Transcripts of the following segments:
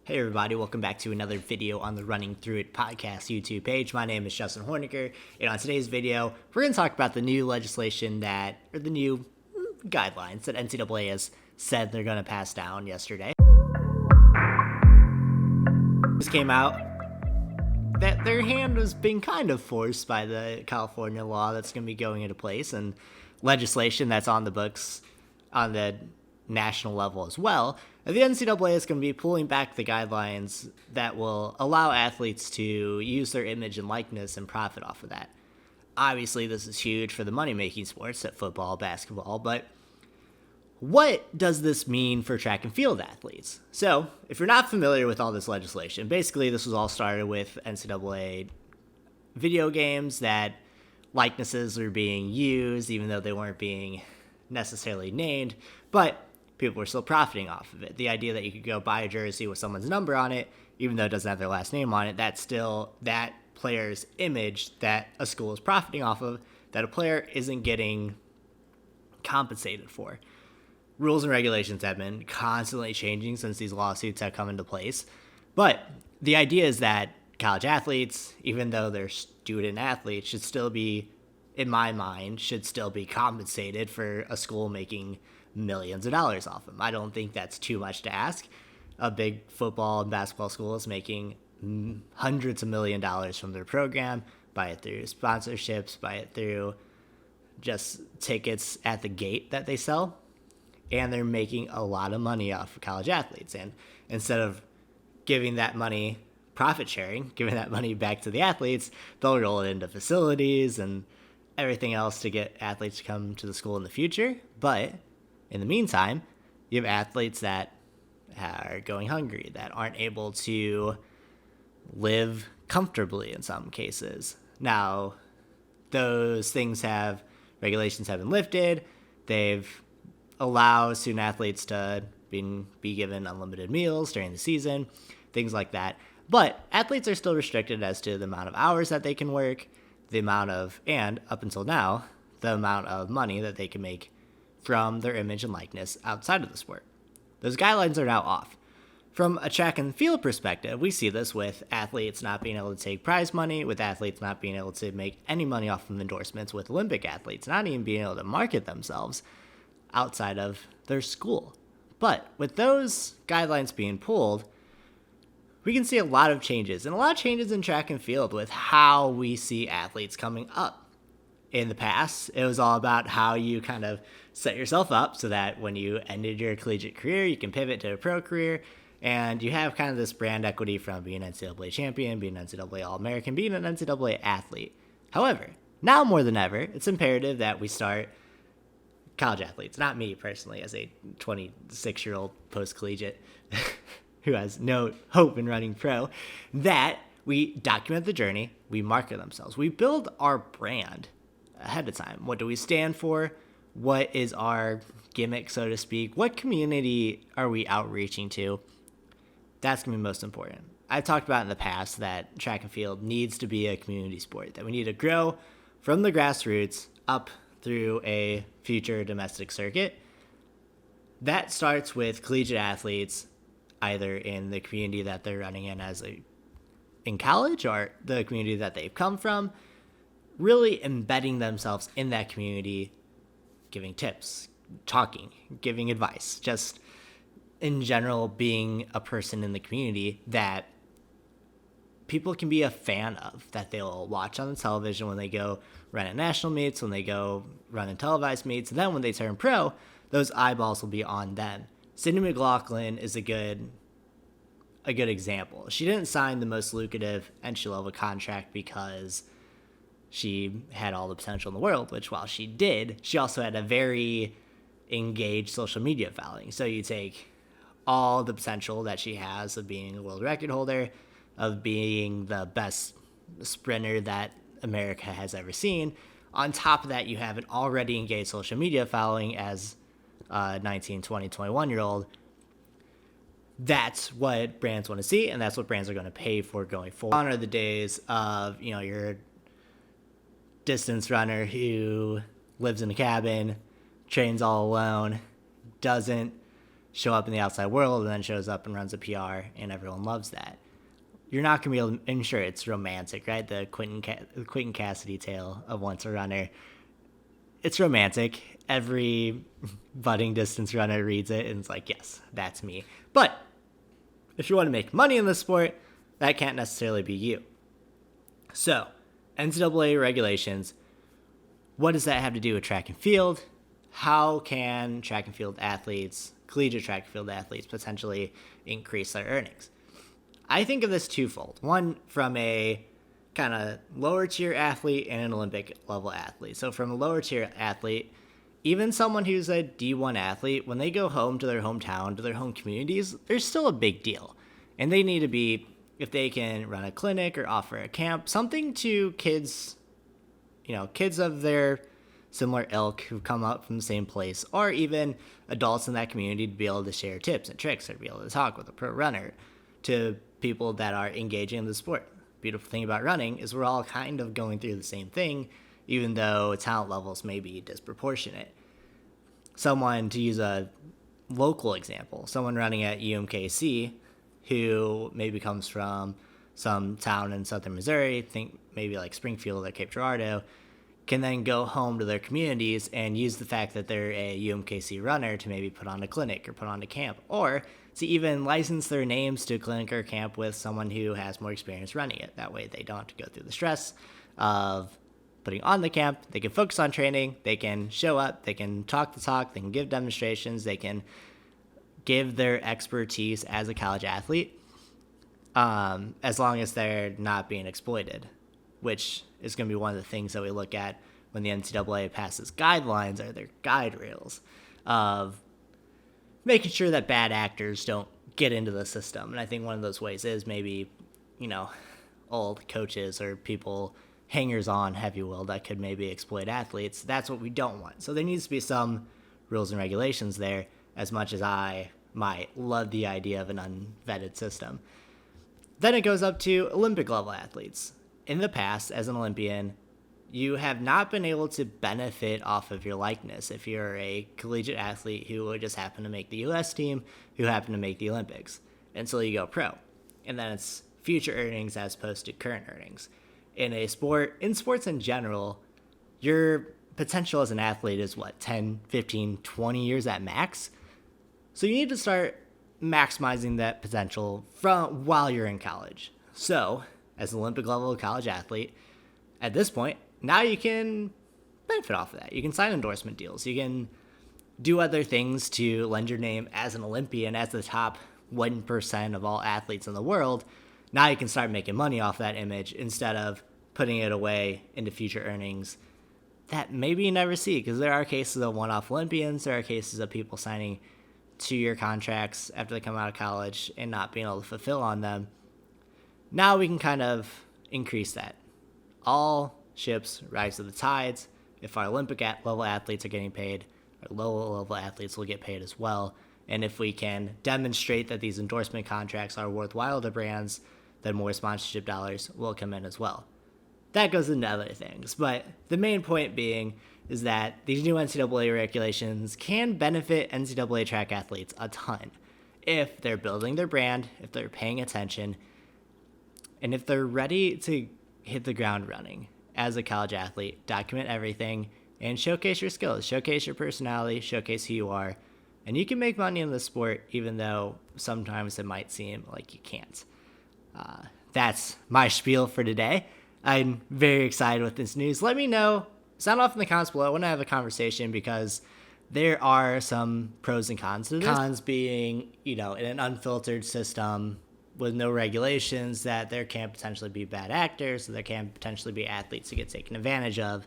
Hey everybody, welcome back to another video on the Running Through It podcast YouTube page. My name is Justin Horniker, and on today's video, we're going to talk about the new legislation the new guidelines that NCAA has said they're going to pass down yesterday. This came out that their hand was being kind of forced by the California law that's going to be going into place, and legislation that's on the books on the national level as well. The NCAA is going to be pulling back the guidelines that will allow athletes to use their image and likeness and profit off of that. Obviously, this is huge for the money-making sports like football, basketball, but what does this mean for track and field athletes? So, if you're not familiar with all this legislation, basically this was all started with NCAA video games that likenesses were being used, even though they weren't being necessarily named, but people were still profiting off of it. The idea that you could go buy a jersey with someone's number on it, even though it doesn't have their last name on it, that's still that player's image that a school is profiting off of, that a player isn't getting compensated for. Rules and regulations have been constantly changing since these lawsuits have come into place. But the idea is that college athletes, even though they're student athletes, should still be, in my mind, compensated for a school making millions of dollars off them. I don't think that's too much to ask. A big football and basketball school is making hundreds of $millions from their program, buy it through sponsorships, buy it through just tickets at the gate that they sell, and they're making a lot of money off of college athletes. And instead of giving that money, profit sharing, giving that money back to the athletes, they'll roll it into facilities and everything else to get athletes to come to the school in the future. But in the meantime, you have athletes that are going hungry, that aren't able to live comfortably in some cases. Now, those regulations have been lifted. They've allowed student athletes to be given unlimited meals during the season, things like that. But athletes are still restricted as to the amount of hours that they can work, and up until now, the amount of money that they can make from their image and likeness outside of the sport. Those guidelines are now off. From a track and field perspective, we see this with athletes not being able to take prize money, with athletes not being able to make any money off of endorsements, with Olympic athletes not even being able to market themselves outside of their school. But with those guidelines being pulled, we can see a lot of changes, and a lot of changes in track and field with how we see athletes coming up. In the past, it was all about how you kind of set yourself up so that when you ended your collegiate career, you can pivot to a pro career, and you have kind of this brand equity from being an NCAA champion, being an NCAA All-American, being an NCAA athlete. However, now more than ever, it's imperative that we start college athletes, not me personally as a 26-year-old post-collegiate who has no hope in running pro, that we document the journey, we market themselves, we build our brand ahead of time. What do we stand for? What is our gimmick, so to speak? What community are we outreaching to? That's going to be most important. I've talked about in the past that track and field needs to be a community sport, that we need to grow from the grassroots up through a future domestic circuit. That starts with collegiate athletes, either in the community that they're running in college or the community that they've come from, really embedding themselves in that community, giving tips, talking, giving advice, just in general being a person in the community that people can be a fan of, that they'll watch on the television when they go run at national meets, when they go run in televised meets, and then when they turn pro, those eyeballs will be on them. Sydney McLaughlin is a good example. She didn't sign the most lucrative entry-level contract because she had all the potential in the world, which while she did, she also had a very engaged social media following. So you take all the potential that she has of being a world record holder, of being the best sprinter that America has ever seen. On top of that, you have an already engaged social media following as a 19, 20, 21-year-old. That's what brands want to see, and that's what brands are going to pay for going forward. Gone are the days of, your distance runner who lives in a cabin, trains all alone, doesn't show up in the outside world and then shows up and runs a PR and everyone loves that. You're not going to be able to, and sure, it's romantic, right? The Quentin Cassidy tale of Once a Runner. It's romantic. Every budding distance runner reads it and it's like, yes, that's me. But if you want to make money in the sport, that can't necessarily be you. So, NCAA regulations, what does that have to do with track and field? How can track and field athletes, collegiate track and field athletes, potentially increase their earnings? I think of this twofold. One, from a kind of lower tier athlete and an Olympic level athlete. So from a lower tier athlete, even someone who's a D1 athlete, when they go home to their hometown, to their home communities, they're still a big deal. And they need to be, if they can run a clinic or offer a camp, something to kids, kids of their similar ilk who've come up from the same place, or even adults in that community, to be able to share tips and tricks, or be able to talk with a pro runner, to people that are engaging in the sport. Beautiful thing about running is we're all kind of going through the same thing, even though talent levels may be disproportionate. Someone, to use a local example, someone running at UMKC who maybe comes from some town in southern Missouri, think maybe like Springfield or Cape Girardeau, can then go home to their communities and use the fact that they're a UMKC runner to maybe put on a clinic or put on a camp, or to even license their names to a clinic or camp with someone who has more experience running it. That way they don't have to go through the stress of putting on the camp. They can focus on training, they can show up, they can talk the talk, they can give demonstrations, they can give their expertise as a college athlete, as long as they're not being exploited, which is going to be one of the things that we look at when the NCAA passes guidelines, or their guide rails, of making sure that bad actors don't get into the system. And I think one of those ways is maybe, old coaches or people, hangers-on, heavy will, that could maybe exploit athletes. That's what we don't want. So there needs to be some rules and regulations there, as much as I might love the idea of an unvetted system. Then it goes up to Olympic level athletes. In the past, as an Olympian, you have not been able to benefit off of your likeness if you're a collegiate athlete who would just happen to make the U.S. team, who happen to make the Olympics, until you go pro. And then it's future earnings as opposed to current earnings. In sports in general, your potential as an athlete is 10, 15, 20 years at max. So you need to start maximizing that potential from while you're in college. So, as an Olympic level college athlete, at this point, now you can benefit off of that. You can sign endorsement deals. You can do other things to lend your name as an Olympian, as the top 1% of all athletes in the world. Now you can start making money off that image instead of putting it away into future earnings that maybe you never see, because there are cases of one-off Olympians. There are cases of people signing 2-year contracts after they come out of college and not being able to fulfill on them. Now we can kind of increase that. All ships rise to the tides. If our Olympic level athletes are getting paid, our lower level athletes will get paid as well. And if we can demonstrate that these endorsement contracts are worthwhile to brands, then more sponsorship dollars will come in as well. That goes into other things, but the main point being is that these new NCAA regulations can benefit NCAA track athletes a ton if they're building their brand, if they're paying attention, and if they're ready to hit the ground running as a college athlete, document everything, and showcase your skills, showcase your personality, showcase who you are, and you can make money in the sport even though sometimes it might seem like you can't. That's my spiel for today. I'm very excited with this news. Let me know. Sound off in the comments below. I want to have a conversation because there are some pros and cons to this. Cons being, in an unfiltered system with no regulations, that there can potentially be bad actors, so there can potentially be athletes who get taken advantage of.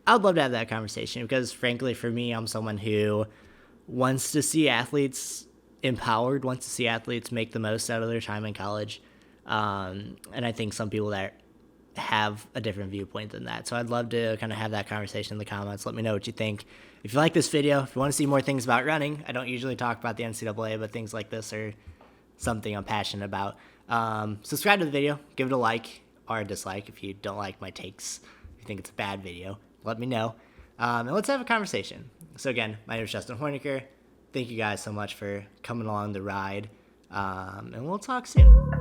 I would love to have that conversation because, frankly, for me, I'm someone who wants to see athletes empowered, wants to see athletes make the most out of their time in college. And I think some people that have a different viewpoint than that. So I'd love to kind of have that conversation in the comments. Let me know what you think. If you like this video, if you want to see more things about running, I don't usually talk about the NCAA, but things like this are something I'm passionate about. Subscribe to the video, give it a like or a dislike if you don't like my takes. If you think it's a bad video, let me know. And let's have a conversation. So again, my name is Justin Horniker. thank you guys so much for coming along the ride. And we'll talk soon.